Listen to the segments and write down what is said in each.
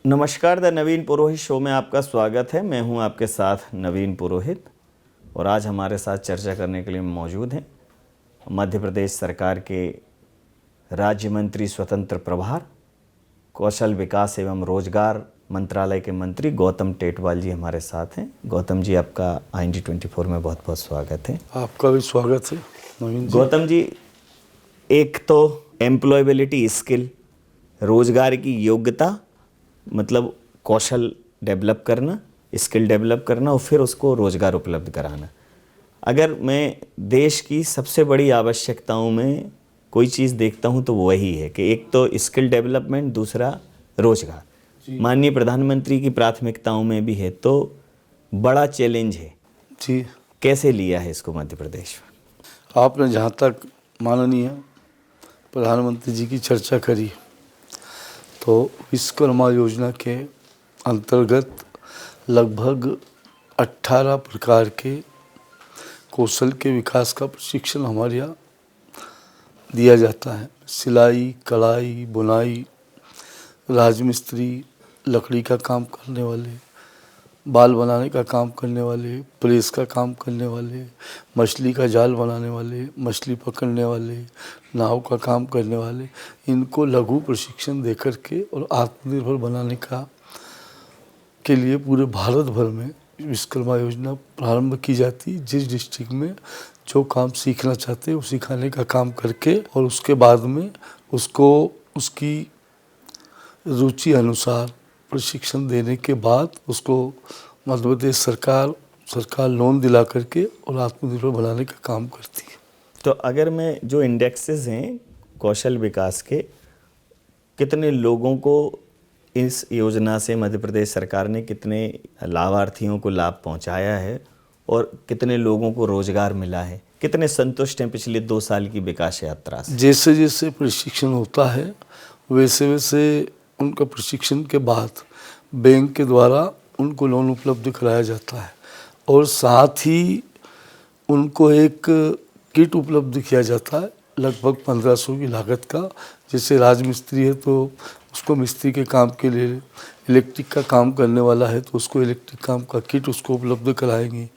नमस्कार, the Naveen Purohit show में आपका स्वागत है। मैं हूं आपके साथ नवीन पुरोहित और आज हमारे साथ चर्चा करने के लिए मौजूद हैं मध्य प्रदेश सरकार के राज्य मंत्री स्वतंत्र प्रभार, कौशल विकास एवं रोजगार मंत्रालय के मंत्री गौतम टेटवाल जी हमारे साथ हैं। गौतम जी, आपका IND24 में बहुत बहुत स्वागत है। आपका भी स्वागत है नवीन जी। गौतम जी, एक तो एम्प्लॉयबिलिटी स्किल, रोजगार की योग्यता, मतलब कौशल डेवलप करना, स्किल डेवलप करना और फिर उसको रोज़गार उपलब्ध कराना। अगर मैं देश की सबसे बड़ी आवश्यकताओं में कोई चीज़ देखता हूं तो वही है कि एक तो स्किल डेवलपमेंट, दूसरा रोज़गार। माननीय प्रधानमंत्री की प्राथमिकताओं में भी है, तो बड़ा चैलेंज है जी। कैसे लिया है इसको मध्य प्रदेश में? आपने जहाँ तक माननीय प्रधानमंत्री जी की चर्चा करी, तो विश्वकर्मा योजना के अंतर्गत लगभग 18 प्रकार के कौशल के विकास का प्रशिक्षण हमारे यहाँ दिया जाता है। सिलाई, कढ़ाई, बुनाई, राजमिस्त्री, लकड़ी का काम करने वाले, बाल बनाने का काम करने वाले, प्रेस का काम करने वाले, मछली का जाल बनाने वाले, मछली पकड़ने वाले, नाव का काम करने वाले, इनको लघु प्रशिक्षण देकर के और आत्मनिर्भर बनाने के लिए पूरे भारत भर में विश्वकर्मा योजना प्रारंभ की जाती है। जिस डिस्ट्रिक्ट में जो काम सीखना चाहते हैं वो सिखाने का काम करके और उसके बाद में उसको उसकी रुचि अनुसार प्रशिक्षण देने के बाद उसको मध्य प्रदेश सरकार लोन दिला करके और आत्मनिर्भर बनाने का काम करती है। तो अगर मैं जो इंडेक्सेस हैं कौशल विकास के, कितने लोगों को इस योजना से मध्य प्रदेश सरकार ने, कितने लाभार्थियों को लाभ पहुंचाया है और कितने लोगों को रोजगार मिला है, कितने संतुष्ट हैं पिछले 2 साल की विकास यात्रा से? जैसे जैसे प्रशिक्षण होता है वैसे वैसे उनका प्रशिक्षण के बाद बैंक के द्वारा उनको लोन उपलब्ध कराया जाता है और साथ ही उनको एक किट उपलब्ध किया जाता है लगभग 1500 की लागत का। जैसे राजमिस्त्री है तो उसको मिस्त्री के काम के लिए, इलेक्ट्रिक का काम करने वाला है तो उसको इलेक्ट्रिक काम का किट उसको उपलब्ध कराएंगे,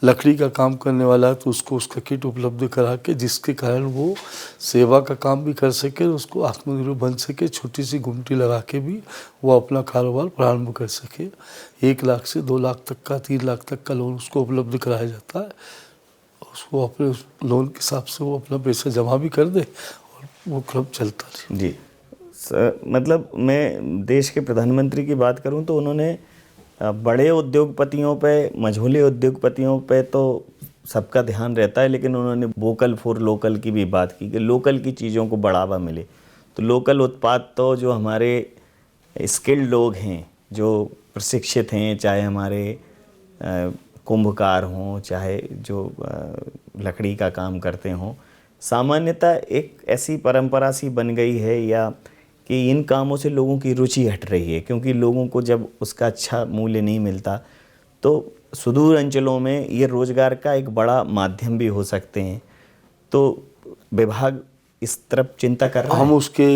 लकड़ी का काम करने वाला है तो उसको उसका किट उपलब्ध करा के, जिसके कारण वो सेवा का काम भी कर सके, उसको आत्मनिर्भर बन सके, छोटी सी गुमटी लगा के भी वो अपना कारोबार प्रारंभ कर सके। 1 लाख से 2 लाख तक का, 3 लाख तक का लोन उसको उपलब्ध कराया जाता है। उसको अपने लोन के हिसाब से वो अपना पैसा जमा भी कर दे और वो क्लब चलता रहे। जी मतलब मैं देश के प्रधानमंत्री की बात करूं तो उन्होंने बड़े उद्योगपतियों पे, मझोले उद्योगपतियों पे तो सबका ध्यान रहता है, लेकिन उन्होंने वोकल फॉर लोकल की भी बात की कि लोकल की चीज़ों को बढ़ावा मिले। तो लोकल उत्पाद तो जो हमारे स्किल्ड लोग हैं, जो प्रशिक्षित हैं, चाहे हमारे कुंभकार हों, चाहे जो लकड़ी का काम करते हों, सामान्यतः एक ऐसी परंपरा सी बन गई है या कि इन कामों से लोगों की रुचि हट रही है, क्योंकि लोगों को जब उसका अच्छा मूल्य नहीं मिलता तो सुदूर अंचलों में ये रोज़गार का एक बड़ा माध्यम भी हो सकते हैं। तो विभाग इस तरफ चिंता कर रहा है। हम उसके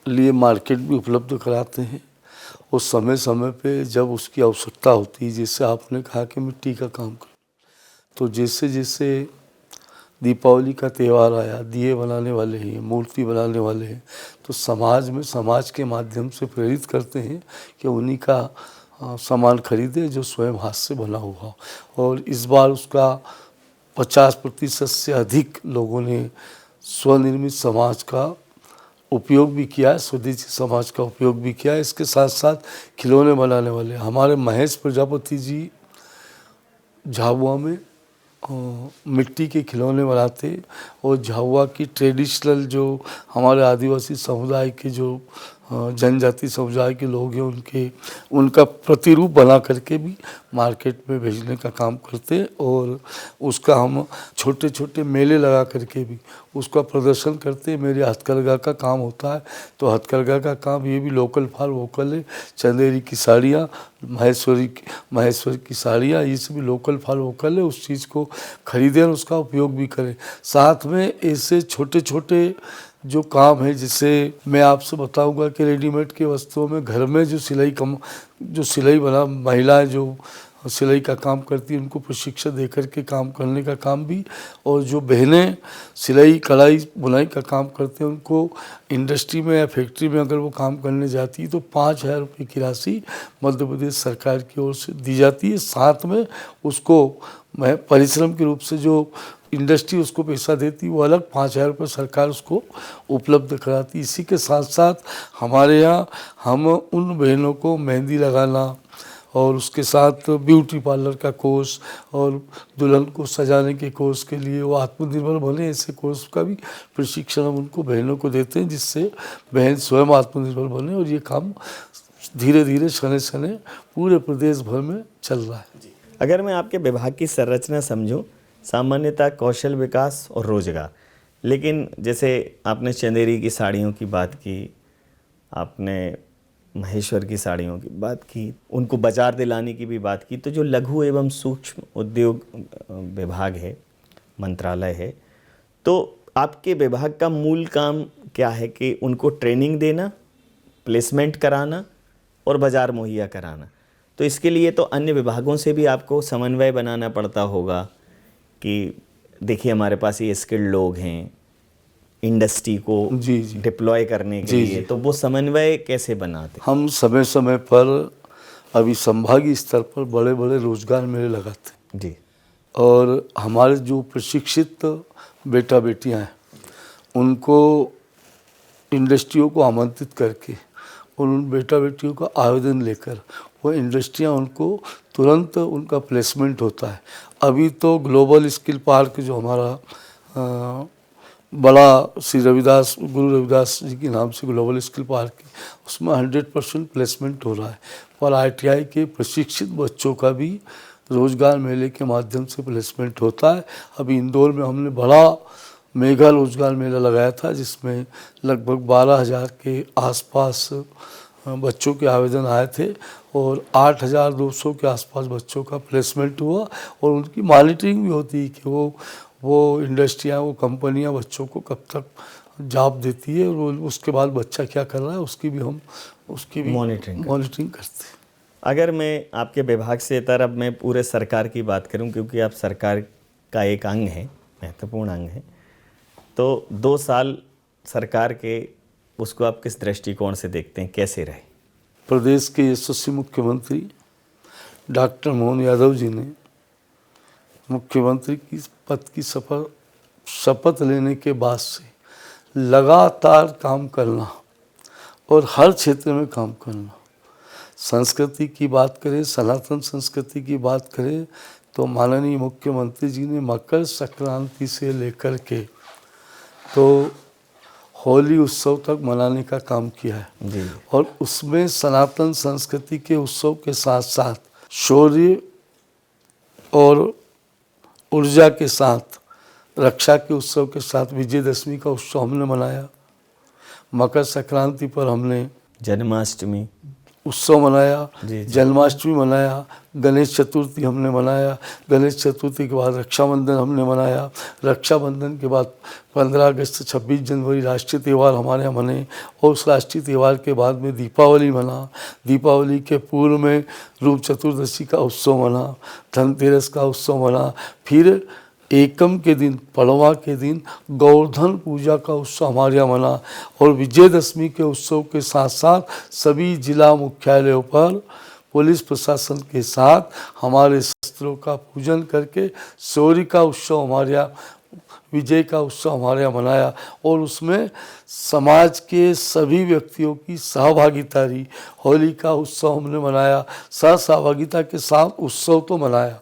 लिए मार्केट भी उपलब्ध कराते हैं और समय समय पे जब उसकी आवश्यकता होती है, जैसे आपने कहा कि मिट्टी का काम कर, तो जैसे जैसे दीपावली का त्यौहार आया, दिए बनाने वाले हैं, मूर्ति बनाने वाले हैं, तो समाज के माध्यम से प्रेरित करते हैं कि उन्हीं का सामान खरीदे जो स्वयं हाथ से बना हुआ हो। और इस बार उसका 50% से अधिक लोगों ने स्वनिर्मित समाज का उपयोग भी किया है, स्वदेशी समाज का उपयोग भी किया है। इसके साथ साथ खिलौने बनाने वाले हमारे महेश प्रजापति जी झाबुआ में मिट्टी के खिलौने बनाते और झाबुआ की ट्रेडिशनल जो हमारे आदिवासी समुदाय के जो जनजाति समुदाय के लोग हैं उनका प्रतिरूप बना करके भी मार्केट में भेजने का काम करते और उसका हम छोटे छोटे मेले लगा करके भी उसका प्रदर्शन करते। मेरे हथकरघा का काम होता है तो हथकरघा का काम ये भी लोकल फॉर वोकल है। चंदेरी की साड़ियाँ, महेश्वर की साड़ियाँ, ये सब भी लोकल फॉर वोकल है। उस चीज़ को खरीदें और उसका उपयोग भी करें। साथ में ऐसे छोटे छोटे जो काम है, जिसे मैं आपसे बताऊंगा कि रेडीमेड के वस्त्रों में घर में जो सिलाई बना महिलाएं जो सिलाई का काम करती है उनको प्रशिक्षण देकर के काम करने का काम भी, और जो बहनें सिलाई कढ़ाई बुनाई का काम करते हैं उनको इंडस्ट्री में या फैक्ट्री में अगर वो काम करने जाती है तो 5,000 रुपये की राशि मध्य प्रदेश सरकार की ओर से दी जाती है। साथ में उसको परिश्रम के रूप से जो इंडस्ट्री उसको पैसा देती वो अलग 5,000 रुपये सरकार उसको उपलब्ध कराती। इसी के साथ साथ हमारे यहाँ हम उन बहनों को मेहंदी लगाना और उसके साथ ब्यूटी पार्लर का कोर्स और दुल्हन को सजाने के कोर्स के लिए वो आत्मनिर्भर बने, ऐसे कोर्स का भी प्रशिक्षण हम उनको बहनों को देते हैं, जिससे बहन स्वयं आत्मनिर्भर बने। और ये काम धीरे धीरे शने पूरे प्रदेश भर में चल रहा है। अगर मैं आपके विभाग की संरचना समझूं, सामान्यतः कौशल विकास और रोजगार, लेकिन जैसे आपने चंदेरी की साड़ियों की बात की, आपने महेश्वर की साड़ियों की बात की, उनको बाजार दिलाने की भी बात की, तो जो लघु एवं सूक्ष्म उद्योग विभाग है, मंत्रालय है, तो आपके विभाग का मूल काम क्या है कि उनको ट्रेनिंग देना, प्लेसमेंट कराना और बाजार मुहैया कराना। तो इसके लिए तो अन्य विभागों से भी आपको समन्वय बनाना पड़ता होगा कि देखिए हमारे पास ये स्किल्ड लोग हैं इंडस्ट्री को डिप्लॉय करने के लिए, तो वो समन्वय कैसे बनाते? हम समय समय पर अभी संभागीय स्तर पर बड़े बड़े रोजगार मेले लगाते जी, और हमारे जो प्रशिक्षित बेटा बेटियां हैं उनको इंडस्ट्रियों को आमंत्रित करके उन बेटा बेटियों का आवेदन लेकर वो इंडस्ट्रियां उनको तुरंत उनका प्लेसमेंट होता है। अभी तो ग्लोबल स्किल पार्क जो हमारा बड़ा श्री रविदास गुरु रविदास जी के नाम से ग्लोबल स्किल पार्क है, उसमें 100% प्लेसमेंट हो रहा है। पर ITI के प्रशिक्षित बच्चों का भी रोजगार मेले के माध्यम से प्लेसमेंट होता है। अभी इंदौर में हमने बड़ा मेगा रोजगार मेला लगाया था, जिसमें लगभग 12,000 के आसपास बच्चों के आवेदन आए थे और 8,200 के आसपास बच्चों का प्लेसमेंट हुआ। और उनकी मॉनिटरिंग भी होती है कि वो इंडस्ट्रियाँ, वो कंपनियां बच्चों को कब तक जॉब देती है और उसके बाद बच्चा क्या कर रहा है उसकी भी मॉनिटरिंग करते हैं। अगर मैं आपके विभाग से इतर अब मैं पूरे सरकार की बात करूं, क्योंकि आप सरकार का एक अंग है, महत्वपूर्ण अंग है, तो 2 साल सरकार के उसको आप किस दृष्टिकोण से देखते हैं, कैसे रहे? प्रदेश के यशस्वी मुख्यमंत्री डॉक्टर मोहन यादव जी ने मुख्यमंत्री की पद की शपथ लेने के बाद से लगातार काम करना और हर क्षेत्र में काम करना, संस्कृति की बात करें, सनातन संस्कृति की बात करें, तो माननीय मुख्यमंत्री जी ने मकर संक्रांति से लेकर के तो होली उत्सव तक मनाने का काम किया है जी। और उसमें सनातन संस्कृति के उत्सव के साथ साथ शौर्य और ऊर्जा के साथ रक्षा के उत्सव के साथ विजयदशमी का उत्सव हमने मनाया। मकर संक्रांति पर हमने जन्माष्टमी उत्सव मनाया, जन्माष्टमी मनाया, गणेश चतुर्थी हमने मनाया, गणेश चतुर्थी के बाद रक्षाबंधन हमने मनाया, रक्षाबंधन के बाद 15 अगस्त 26 जनवरी राष्ट्रीय त्यौहार हमारे यहाँ मने और उस राष्ट्रीय त्यौहार के बाद में दीपावली मना, दीपावली के पूर्व में रूप चतुर्दशी का उत्सव मना, धनतेरस का उत्सव मना, फिर एकम के दिन पड़वा के दिन गोवर्धन पूजा का उत्सव हमारे यहाँ मना और विजयदशमी के उत्सव के साथ साथ सभी जिला मुख्यालयों पर पुलिस प्रशासन के साथ हमारे शस्त्रों का पूजन करके शौर्य का उत्सव हमारे यहाँ, विजय का उत्सव हमारे यहाँ मनाया और उसमें समाज के सभी व्यक्तियों की सहभागिता रही। होली का उत्सव हमने मनाया, सहभागिता के साथ उत्सव तो मनाया।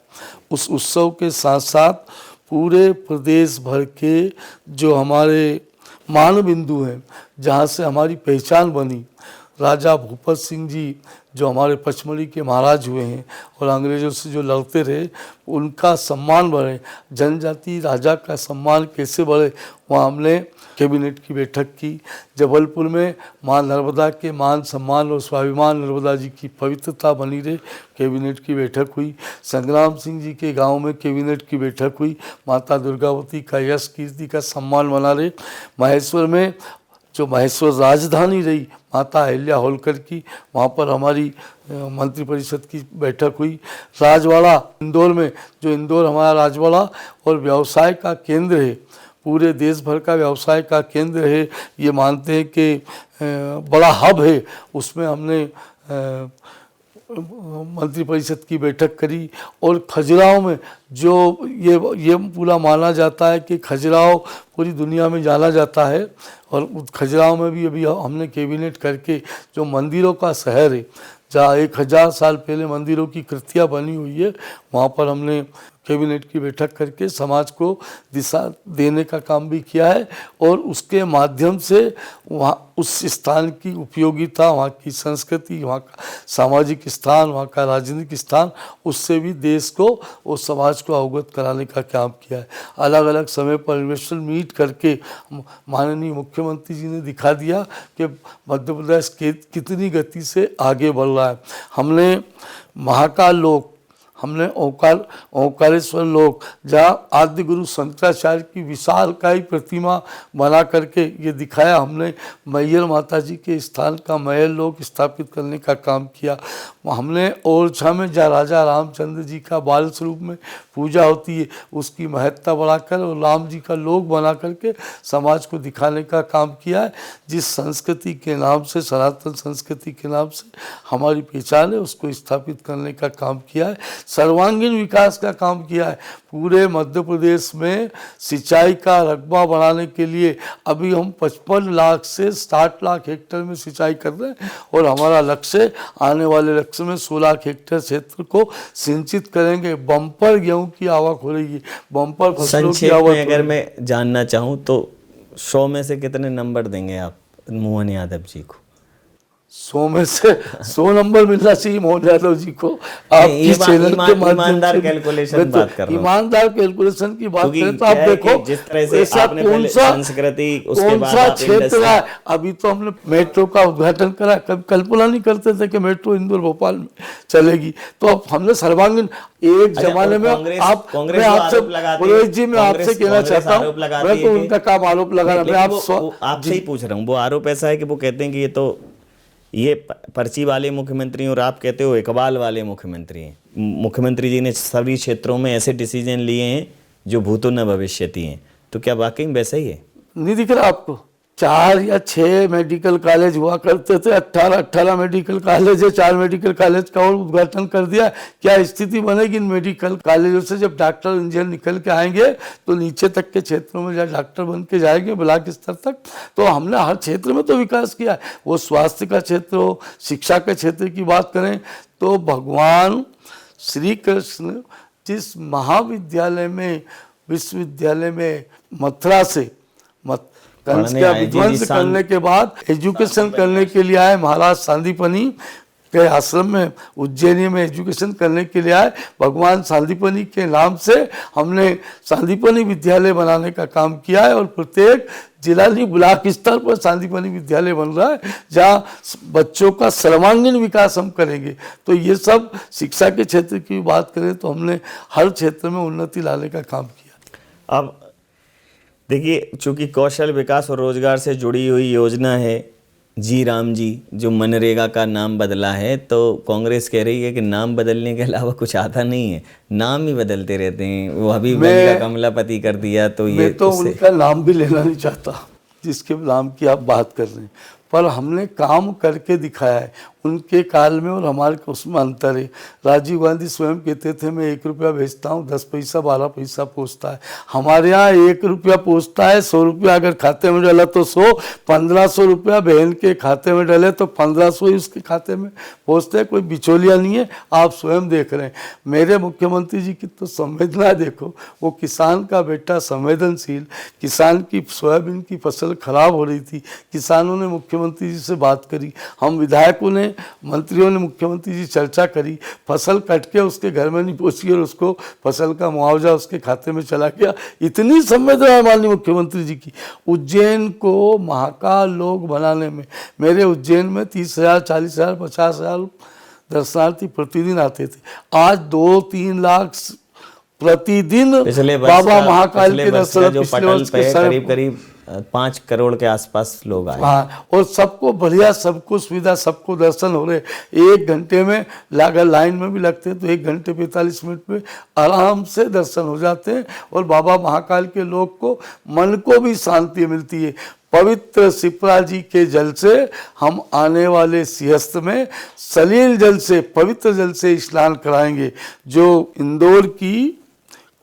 उस उत्सव के साथ साथ पूरे प्रदेश भर के जो हमारे मान बिंदु हैं, जहाँ से हमारी पहचान बनी, राजा भूपत सिंह जी जो हमारे पचमढ़ी के महाराज हुए हैं और अंग्रेज़ों से जो लड़ते रहे, उनका सम्मान बढ़े, जनजाति राजा का सम्मान कैसे बढ़े, वहाँ हमने कैबिनेट की बैठक की। जबलपुर में माँ नर्मदा के मान सम्मान और स्वाभिमान नर्मदा जी की पवित्रता बनी रहे, कैबिनेट की बैठक हुई। संग्राम सिंह जी के गांव में कैबिनेट की बैठक हुई, माता दुर्गावती का यश कीर्ति का सम्मान बना रहे। महेश्वर में जो महेश्वर राजधानी रही माता अहिल्या होलकर की, वहाँ पर हमारी मंत्रिपरिषद की बैठक हुई। राजवाड़ा इंदौर में, जो इंदौर हमारा राजवाड़ा और व्यवसाय का केंद्र है, पूरे देश भर का व्यवसाय का केंद्र है, ये मानते हैं कि बड़ा हब है, उसमें हमने मंत्रिपरिषद की बैठक करी। और खजुराहो में जो ये पूरा माना जाता है कि खजुराहो पूरी दुनिया में जाना जाता है, और खजुराहो में भी अभी हमने कैबिनेट करके जो मंदिरों का शहर है, जहाँ 1000 साल पहले मंदिरों की कृतियाँ बनी हुई है, वहाँ पर हमने कैबिनेट की बैठक करके समाज को दिशा देने का काम भी किया है। और उसके माध्यम से वहाँ उस स्थान की उपयोगिता, वहाँ की संस्कृति, वहाँ का सामाजिक स्थान, वहाँ का राजनीतिक स्थान, उससे भी देश को और समाज को अवगत कराने का काम किया है। अलग अलग समय पर इन्वेस्टर मीट करके माननीय मुख्यमंत्री जी ने दिखा दिया कि मध्य प्रदेश कितनी गति से आगे बढ़ रहा है। हमने महाकाल लोक, हमने ओंकारेश्वर लोक, जहाँ आद्य गुरु शंकराचार्य की विशालकाय प्रतिमा बना करके ये दिखाया हमने। मैयर माता जी के स्थान का मैयर लोक स्थापित करने का काम किया। हमने ओरछा में जहाँ राजा रामचंद्र जी का बाल स्वरूप में पूजा होती है, उसकी महत्ता बढ़ाकर और राम जी का लोक बना करके समाज को दिखाने का काम किया है। जिस संस्कृति के नाम से, सनातन संस्कृति के नाम से हमारी पहचान है, उसको स्थापित करने का काम किया है। सर्वांगीण विकास का काम किया है। पूरे मध्य प्रदेश में सिंचाई का रकबा बढ़ाने के लिए अभी हम 55 लाख से 60 लाख हेक्टेयर में सिंचाई कर रहे हैं, और हमारा लक्ष्य आने वाले लक्ष्य में 16 लाख हेक्टेयर क्षेत्र को सिंचित करेंगे। बम्पर गेहूं की आवक हो रही है, बम्पर फसलों की आवक। अगर मैं जानना चाहूँ तो 100 में से कितने नंबर देंगे आप मोहन यादव जी को? 100 में से 100 नंबर मिलना चाहिए मोहन यादव जी को। आपकी चैनल के ईमानदार कैलकुलेशन बात कर रहा हूं। ईमानदार कैलकुलेशन की बात करें तो आप देखो जिस तरह से ऐसा आपने कौन सा संस्कृति, उसके कौन बाद सा आप क्षेत्र है। अभी तो हमने मेट्रो का उद्घाटन करा, कभी कल्पना नहीं करते थे कि मेट्रो इंदौर भोपाल में चलेगी। तो अब हमने सर्वांगीण एक जमाने में आप कांग्रेस आपसे पुरोहित जी मैं आपसे कहना चाहता हूँ, मैं तो उनका काम आरोप लगा रहा हूँ। आपसे ही पूछ रहा हूँ, वो आरोप ऐसा है कि वो कहते हैं कि ये तो ये पर्ची वाले मुख्यमंत्री और आप कहते हो इकबाल वाले मुख्यमंत्री हैं। मुख्यमंत्री जी ने सभी क्षेत्रों में ऐसे डिसीजन लिए हैं जो भूतो न भविष्यति हैं, तो क्या वाकई में वैसा ही है? नहीं दिख रहा आपको? 4 या 6 मेडिकल कॉलेज हुआ करते थे, 18 मेडिकल कॉलेज है, 4 मेडिकल कॉलेज का और उद्घाटन कर दिया। क्या स्थिति बनेगी इन मेडिकल कॉलेजों से? जब डॉक्टर इंजीनियर निकल के आएंगे तो नीचे तक के क्षेत्रों में जब डॉक्टर बन के जाएंगे ब्लॉक स्तर तक, तो हमने हर क्षेत्र में तो विकास किया है। वो स्वास्थ्य का क्षेत्र हो, शिक्षा के क्षेत्र की बात करें तो भगवान श्री कृष्ण जिस महाविद्यालय में, विश्वविद्यालय में मथुरा से कंस का विध्वंस करने के बाद एजुकेशन करने के लिए आए, महाराज सांदीपनी के आश्रम में उज्जैनी में एजुकेशन करने के लिए आए। भगवान सांदीपनी के नाम से हमने सांदीपनी विद्यालय बनाने का काम किया है, और प्रत्येक जिला नहीं ब्लॉक स्तर पर सांदीपनी विद्यालय बन रहा है, जहाँ बच्चों का सर्वांगीण विकास हम करेंगे। तो ये सब शिक्षा के क्षेत्र की बात करें तो हमने हर क्षेत्र में उन्नति लाने का काम किया। अब देखिए, चूंकि कौशल विकास और रोजगार से जुड़ी हुई योजना है जी राम जी, जो मनरेगा का नाम बदला है, तो कांग्रेस कह रही है कि नाम बदलने के अलावा कुछ आता नहीं है, नाम ही बदलते रहते हैं। वो हबीबगंज का कमलापति कर दिया, तो ये मैं तो उनका नाम भी लेना नहीं चाहता जिसके नाम की आप बात कर रहे हैं, पर हमने काम करके दिखाया है। उनके काल में और हमारे उसमें अंतर है। राजीव गांधी स्वयं कहते थे मैं 1 रुपया भेजता हूँ, 10 पैसा 12 पैसा पहुँचता है। हमारे यहाँ 1 रुपया पहुँचता है, 100 रुपया अगर खाते में डाला तो 100, 1500 रुपया बहन के खाते में डाले तो 1500 ही उसके खाते में पहुँचते हैं। कोई बिचौलिया नहीं है, आप स्वयं देख रहे हैं। मेरे मुख्यमंत्री जी की तो संवेदना देखो, वो किसान का बेटा संवेदनशील। किसान की सोयाबीन की फसल खराब हो रही थी, किसानों ने मुख्यमंत्री मुख्यमंत्री जी से बात करी, हम विधायकों ने, मंत्रियों ने मुख्यमंत्री जी चर्चा करी, फसल कट के उसके घर में नहीं पहुंची और उसको फसल का मुआवजा उसके खाते में चला गया। इतनी संवेदना है माननीय मुख्यमंत्री जी की। उज्जैन को महाकाल लोक बनाने में, मेरे उज्जैन में 30,000, 40,000, 50,000 दर्शनार्थी प्रतिदिन आते थे, आज 2-3 लाख प्रतिदिन बाबा महाकाल के दर्शन जो पटल पे करीब करीब 5 करोड़ के आसपास लोग आए। हाँ, और सबको बढ़िया, सबको सुविधा, सबको दर्शन हो रहे। 1 घंटे में अगर लाइन में भी लगते हैं तो 1 घंटे 45 मिनट में आराम से दर्शन हो जाते हैं और बाबा महाकाल के लोग को, मन को भी शांति मिलती है। पवित्र शिप्रा जी के जल से हम आने वाले सिंहस्थ में सलील जल से, पवित्र जल से स्नान कराएंगे। जो इंदौर की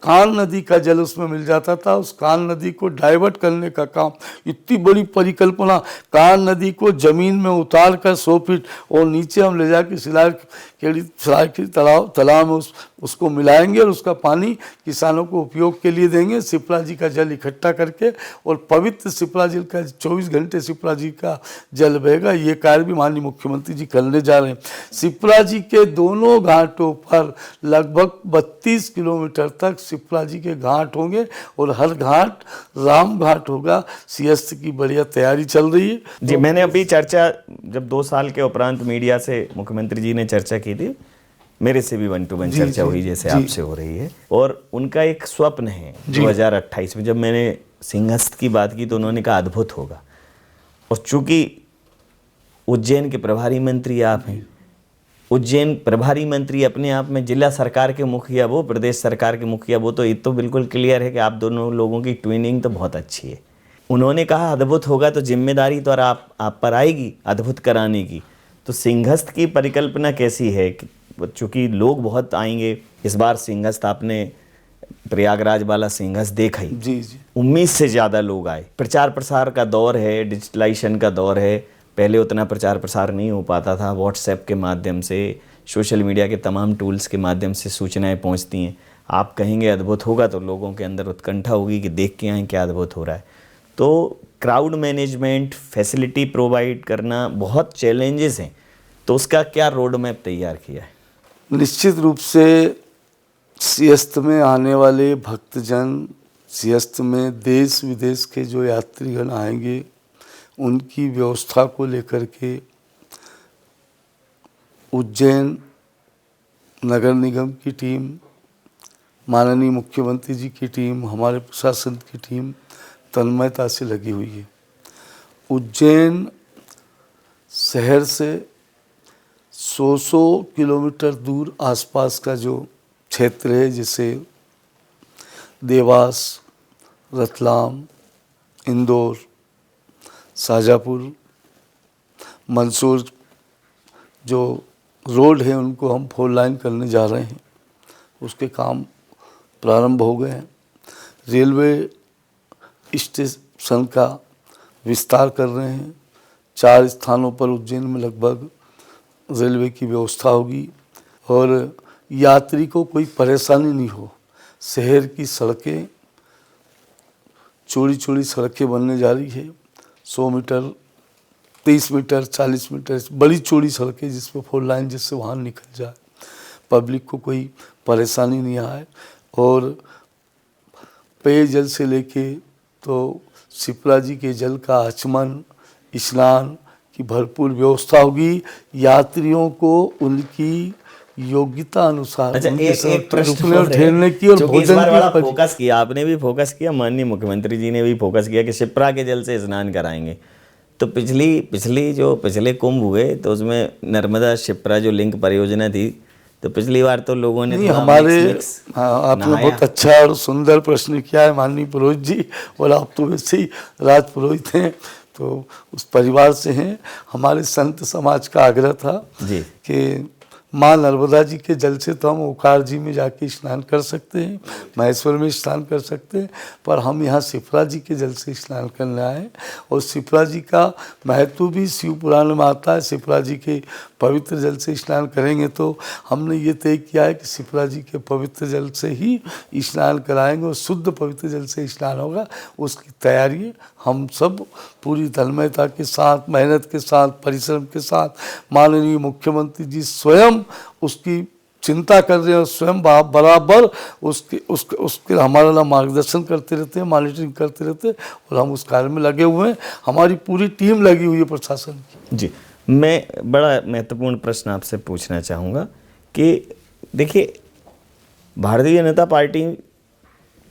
कान नदी का जल उसमें मिल जाता था, उस कान नदी को डाइवर्ट करने का काम, इतनी बड़ी परिकल्पना, कान नदी को जमीन में उतार कर 100 फीट और नीचे हम ले जाके सिलारखेड़ी तालाब में उसको मिलाएंगे और उसका पानी किसानों को उपयोग के लिए देंगे। शिप्रा जी का जल इकट्ठा करके और पवित्र शिप्रा जी का 24 घंटे शिप्रा जी का जल बहेगा। ये कार्य भी माननीय मुख्यमंत्री जी करने जा रहे हैं। शिप्रा जी के दोनों घाटों पर लगभग 32 किलोमीटर तक शिप्रा जी के घाट होंगे और हर घाट राम घाट होगा। सिंहस्थ की बढ़िया तैयारी चल रही है। जी, मैंने अभी चर्चा जब 2 साल के उपरांत मीडिया से मुख्यमंत्री जी ने चर्चा की थी, मेरे से भी 1 to 1 चर्चा हुई जैसे आपसे हो रही है, और उनका एक स्वप्न है 2028 में। जब मैंने सिंहस्थ की बात की तो उन्होंने कहा अद्भुत होगा, और चूंकि उज्जैन के प्रभारी मंत्री आप हैं, उज्जैन प्रभारी मंत्री अपने आप में जिला सरकार के मुखिया वो, प्रदेश सरकार के मुखिया वो, तो ये तो बिल्कुल क्लियर है कि आप दोनों लोगों की ट्विनिंग तो बहुत अच्छी है। उन्होंने कहा अद्भुत होगा, तो जिम्मेदारी तो आप पर आएगी अद्भुत कराने की। तो सिंहस्थ की परिकल्पना कैसी है? चूँकि लोग बहुत आएंगे इस बार सिंहस्थ, आपने प्रयागराज वाला सिंहस्थ देखा ही, जी जी, उम्मीद से ज़्यादा लोग आए। प्रचार प्रसार का दौर है, डिजिटलाइजेशन का दौर है, पहले उतना प्रचार प्रसार नहीं हो पाता था। व्हाट्सएप के माध्यम से, सोशल मीडिया के तमाम टूल्स के माध्यम से सूचनाएं पहुंचती हैं। आप कहेंगे अद्भुत होगा तो लोगों के अंदर उत्कंठा होगी कि देख के आएँ क्या अद्भुत हो रहा है। तो क्राउड मैनेजमेंट, फैसिलिटी प्रोवाइड करना बहुत चैलेंजेस हैं, तो उसका क्या रोड मैप तैयार किया है? निश्चित रूप से सिंहस्थ में आने वाले भक्तजन, सिंहस्थ में देश विदेश के जो यात्रीगण आएंगे, उनकी व्यवस्था को लेकर के उज्जैन नगर निगम की टीम, माननीय मुख्यमंत्री जी की टीम, हमारे प्रशासन की टीम तन्मयता से लगी हुई है। उज्जैन शहर से 100 किलोमीटर दूर आसपास का जो क्षेत्र है, जैसे देवास, रतलाम, इंदौर, शाजापुर, मंदसौर, जो रोड है उनको हम 4 लाइन करने जा रहे हैं। उसके काम प्रारंभ हो गए हैं। रेलवे स्टेशन का विस्तार कर रहे हैं। 4 स्थानों पर उज्जैन में लगभग रेलवे की व्यवस्था होगी और यात्री को कोई परेशानी नहीं हो। शहर की सड़कें, चौड़ी चौड़ी सड़कें बनने जा रही है। 100 मीटर, 30 मीटर, 40 मीटर बड़ी चौड़ी सड़कें, जिसमें 4 लाइन, जिससे वाहन निकल जाए, पब्लिक को कोई परेशानी नहीं आए। और पेयजल से लेके तो शिप्रा जी के जल का आचमन, स्नान की भरपूर व्यवस्था होगी। यात्रियों को उनकी योग्यता अनुसार एक प्रश्न रुकने और ठहरने की और भोजन की फोकस किया, आपने भी फोकस किया, माननीय मुख्यमंत्री जी ने भी फोकस किया कि शिप्रा के जल से स्नान कराएंगे। तो पिछले कुंभ हुए तो उसमें नर्मदा शिप्रा जो लिंक परियोजना थी, तो पिछली बार तो लोगों ने हमारे आपने बहुत अच्छा और सुंदर प्रश्न किया है माननीय पुरोहित जी, और आप तो वैसे ही राज पुरोहित हैं, तो उस परिवार से हैं। हमारे संत समाज का आग्रह था कि माँ नर्मदा जी के जल से तो हम ओकार जी में जाके स्नान कर सकते हैं, महेश्वर में स्नान कर सकते हैं, पर हम यहाँ शिप्रा जी के जल से स्नान करने आए हैं। और शिप्रा जी का महत्व भी शिव पुराण में आता है। शिप्रा जी के पवित्र जल से स्नान करेंगे तो हमने ये तय किया है कि शिप्रा जी के पवित्र जल से ही स्नान कराएंगे और शुद्ध पवित्र जल से स्नान होगा। उसकी तैयारी हम सब पूरी तन्मयता के साथ, मेहनत के साथ, परिश्रम के साथ, माननीय मुख्यमंत्री जी स्वयं उसकी चिंता कर रहे हैं और स्वयं बराबर उसके हमारा मार्गदर्शन करते रहते हैं, मॉनिटरिंग करते रहते हैं और हम उस कार्य में लगे हुए हैं। हमारी पूरी टीम लगी हुई है प्रशासन की। जी, मैं बड़ा महत्वपूर्ण प्रश्न आपसे पूछना चाहूँगा कि देखिए, भारतीय जनता पार्टी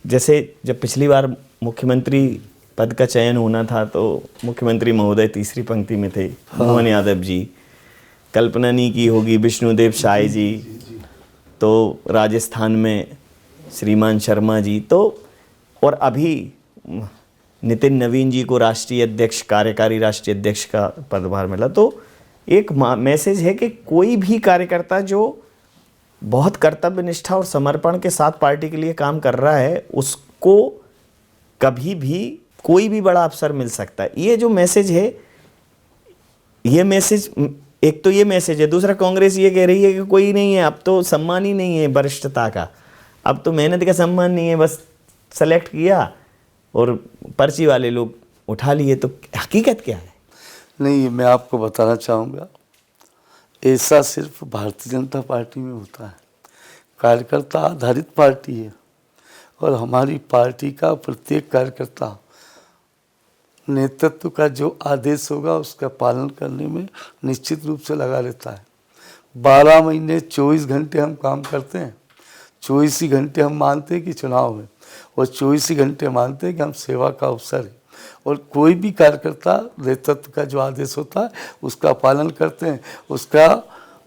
जैसे जब पिछली बार मुख्यमंत्री पद का चयन होना था तो मुख्यमंत्री महोदय तीसरी पंक्ति में थे, मोहन यादव जी, कल्पना नहीं की होगी विष्णुदेव साय जी, तो राजस्थान में श्रीमान शर्मा जी, तो और अभी नितिन नवीन जी को राष्ट्रीय अध्यक्ष, कार्यकारी राष्ट्रीय अध्यक्ष का पदभार मिला। तो एक मैसेज है कि कोई भी कार्यकर्ता जो बहुत कर्तव्य निष्ठा और समर्पण के साथ पार्टी के लिए काम कर रहा है, उसको कभी भी कोई भी बड़ा अवसर मिल सकता है। ये जो मैसेज है, ये मैसेज, एक तो ये मैसेज है, दूसरा कांग्रेस ये कह रही है कि कोई नहीं है, अब तो सम्मान ही नहीं है वरिष्ठता का, अब तो मेहनत का सम्मान नहीं है, बस सेलेक्ट किया और पर्ची वाले लोग उठा लिए। तो हकीकत क्या है? नहीं, मैं आपको बताना चाहूँगा, ऐसा सिर्फ भारतीय जनता पार्टी में होता है। कार्यकर्ता आधारित पार्टी है और हमारी पार्टी का प्रत्येक कार्यकर्ता नेतृत्व का जो आदेश होगा उसका पालन करने में निश्चित रूप से लगा रहता है। 12 महीने 24 घंटे हम काम करते हैं। 24 ही घंटे हम मानते हैं कि चुनाव है और 24 ही घंटे मानते हैं कि हम सेवा का अवसर है। और कोई भी कार्यकर्ता नेतृत्व का जो आदेश होता है उसका पालन करते हैं। उसका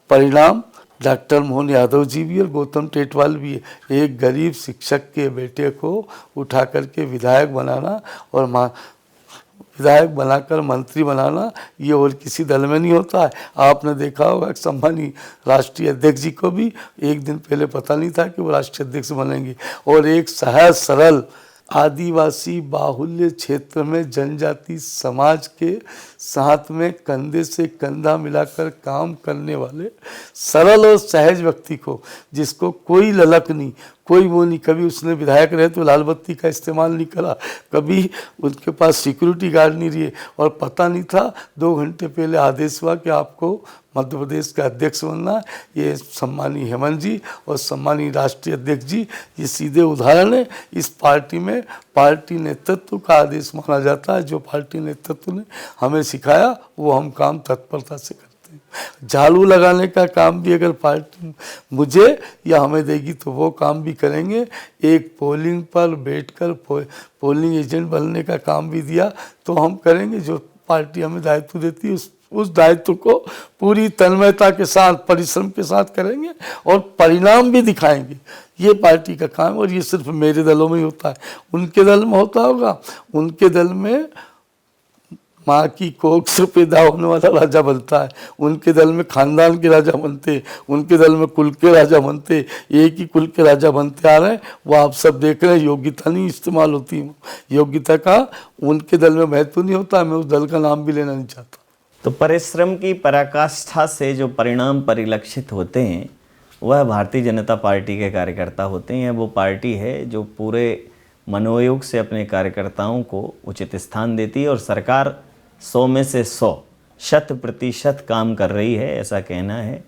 परिणाम डॉक्टर मोहन यादव जी भी और गौतम टेटवाल भी है। एक गरीब शिक्षक के बेटे को उठा करके विधायक बनाना और विधायक बनाकर मंत्री बनाना, ये और किसी दल में नहीं होता है। आपने देखा होगा कि सम्मानीय राष्ट्रीय अध्यक्ष जी को भी एक दिन पहले पता नहीं था कि वो राष्ट्रीय अध्यक्ष बनेंगे और एक सहज सरल आदिवासी बाहुल्य क्षेत्र में जनजाति समाज के साथ में कंधे से कंधा मिलाकर काम करने वाले सरल और सहज व्यक्ति को, जिसको कोई ललक नहीं, कोई वो नहीं, कभी उसने विधायक रहे तो लाल बत्ती का इस्तेमाल नहीं करा, कभी उनके पास सिक्योरिटी गार्ड नहीं रही और पता नहीं था 2 घंटे पहले आदेश हुआ कि आपको मध्य प्रदेश का अध्यक्ष बनना है। ये सम्मानीय हेमंत जी और सम्मानीय राष्ट्रीय अध्यक्ष जी, ये सीधे उदाहरण है। इस पार्टी में पार्टी नेतृत्व का आदेश माना जाता है। जो पार्टी नेतृत्व ने हमें सिखाया वो हम काम तत्परता से करते हैं। झाड़ू लगाने का काम भी अगर पार्टी मुझे या हमें देगी तो वो काम भी करेंगे। एक पोलिंग पर बैठकर पोलिंग एजेंट बनने का काम भी दिया तो हम करेंगे। जो पार्टी हमें दायित्व देती है उस दायित्व को पूरी तन्मयता के साथ, परिश्रम के साथ करेंगे और परिणाम भी दिखाएंगे। ये पार्टी का काम है और ये सिर्फ मेरे दलों में ही होता है। उनके दल में होता होगा, उनके दल में माँ की कोख से पैदा होने वाला राजा बनता है, उनके दल में खानदान के राजा बनते, उनके दल में कुल के राजा बनते, एक ही कुल के राजा बनते आ रहे हैं। वो आप सब देख रहे हैं, योग्यता नहीं इस्तेमाल होती। योग्यता का उनके दल में महत्व नहीं होता। मैं उस दल का नाम भी लेना नहीं चाहता। तो परिश्रम की पराकाष्ठा से जो परिणाम परिलक्षित होते हैं वह भारतीय जनता पार्टी के कार्यकर्ता होते हैं। वो पार्टी है जो पूरे मनोयोग से अपने कार्यकर्ताओं को उचित स्थान देती है और सरकार 100 में से 100 100% काम कर रही है, ऐसा कहना है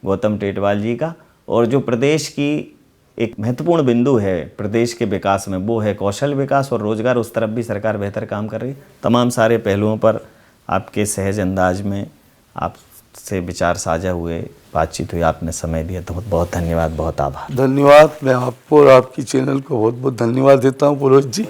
गौतम टेटवाल जी का। और जो प्रदेश की एक महत्वपूर्ण बिंदु है प्रदेश के विकास में, वो है कौशल विकास और रोजगार। उस तरफ भी सरकार बेहतर काम कर रही है। तमाम सारे पहलुओं पर आपके सहज अंदाज में आपसे विचार साझा हुए, बातचीत हुई, आपने समय दिया तो बहुत बहुत धन्यवाद, बहुत आभार। धन्यवाद। मैं आपको और आपकी चैनल को बहुत बहुत धन्यवाद देता हूँ पुरोहित जी।